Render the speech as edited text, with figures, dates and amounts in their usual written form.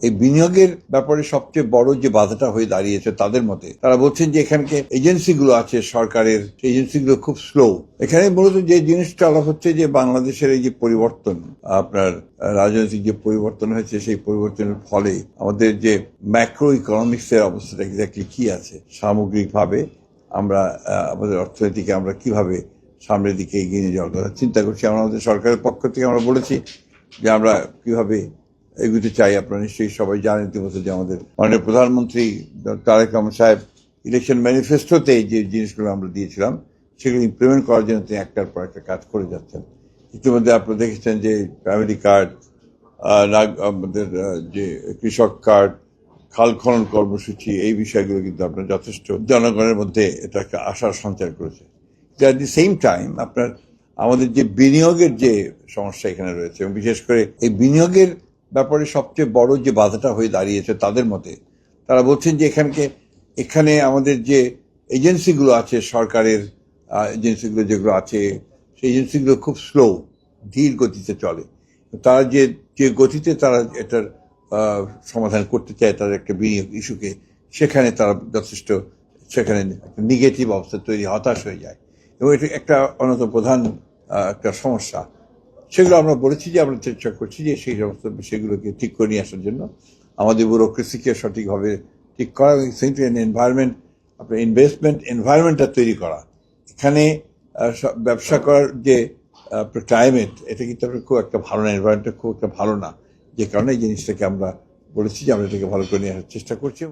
এই বিনিয়োগের ব্যাপারে সবচেয়ে বড় যে বাধাটা হয়ে দাঁড়িয়েছে তাদের মতে, তারা বলছেন যে এখানকে এজেন্সিগুলো আছে সরকারের, এজেন্সিগুলো খুব স্লো। এখানে মূলত যে জিনিসটা আলাপ হচ্ছে যে বাংলাদেশের এই যে পরিবর্তন, আপনার রাজনৈতিক যে পরিবর্তন হয়েছে, সেই পরিবর্তনের ফলে আমাদের যে ম্যাক্রো ইকোনমিক্স এর অবস্থাটা এক্স্যাক্টলি কি আছে, সামগ্রিকভাবে আমরা আমাদের অর্থনীতিকে আমরা কিভাবে সামনের দিকে এগিয়ে নিয়ে যাওয়ার কথা চিন্তা করছি। আমাদের সরকারের পক্ষ থেকে আমরা বলেছি যে আমরা কিভাবে এগুতে চাই। আপনারা নিশ্চয়ই সবাই জানেন ইতিমধ্যে যে আমাদের মাননীয় প্রধানমন্ত্রী তারেক রহমান সাহেব ইলেকশন ম্যানিফেস্টোতে যে জিনিসগুলো আমরা দিয়েছিলাম সেগুলো ইমপ্লিমেন্ট করার জন্য তিনি একটার পর একটা কাজ করে যাচ্ছেন। ইতিমধ্যে আপনারা দেখেছেন যে ফ্যামিলি কার্ড, আমাদের যে কৃষক কার্ড, খাল খনন কর্মসূচি, এই বিষয়গুলো কিন্তু আপনার যথেষ্ট জনগণের মধ্যে এটা একটা আশার সঞ্চার করেছে। অ্যাট দি সেম টাইম আপনার আমাদের যে বিনিয়োগের যে সমস্যা এখানে রয়েছে, এবং বিশেষ করে এই বিনিয়োগের ব্যাপারে সবচেয়ে বড় যে বাধাটা হয়ে দাঁড়িয়েছে তাদের মতে, তারা বলছেন যে এখানে আমাদের যে এজেন্সিগুলো আছে সরকারের, এজেন্সিগুলো যেগুলো আছে সেই এজেন্সিগুলো খুব স্লো, ধীর গতিতে চলে। তারা যে গতিতে তারা এটার সমাধান করতে চায় তাদের একটা বিনিয়োগ ইস্যুকে, সেখানে তারা যথেষ্ট সেখানে নেগেটিভ অবস্থা তৈরি, হতাশ হয়ে যায়, এবং এটা একটা অন্যতম প্রধান একটা সমস্যা। সেগুলো আমরা বলেছি যে আমরা চেষ্টা করছি যে সেই সমস্ত বিষয়গুলোকে ঠিক করে নিয়ে আসার জন্য, আমাদের ব্যুরোক্রেসিকে সঠিকভাবে ঠিক করা, এনভায়রনমেন্ট, আপনার ইনভেস্টমেন্ট এনভায়রনমেন্টটা তৈরি করা। এখানে ব্যবসা করার যে ক্লাইমেট, এটা কিন্তু আপনার খুব একটা ভালো না, এনভায়রনমেন্টটা খুব একটা ভালো না, যে কারণে এই জিনিসটাকে আমরা বলেছি যে আমরা এটাকে ভালো করে নিয়ে আসার চেষ্টা করছি।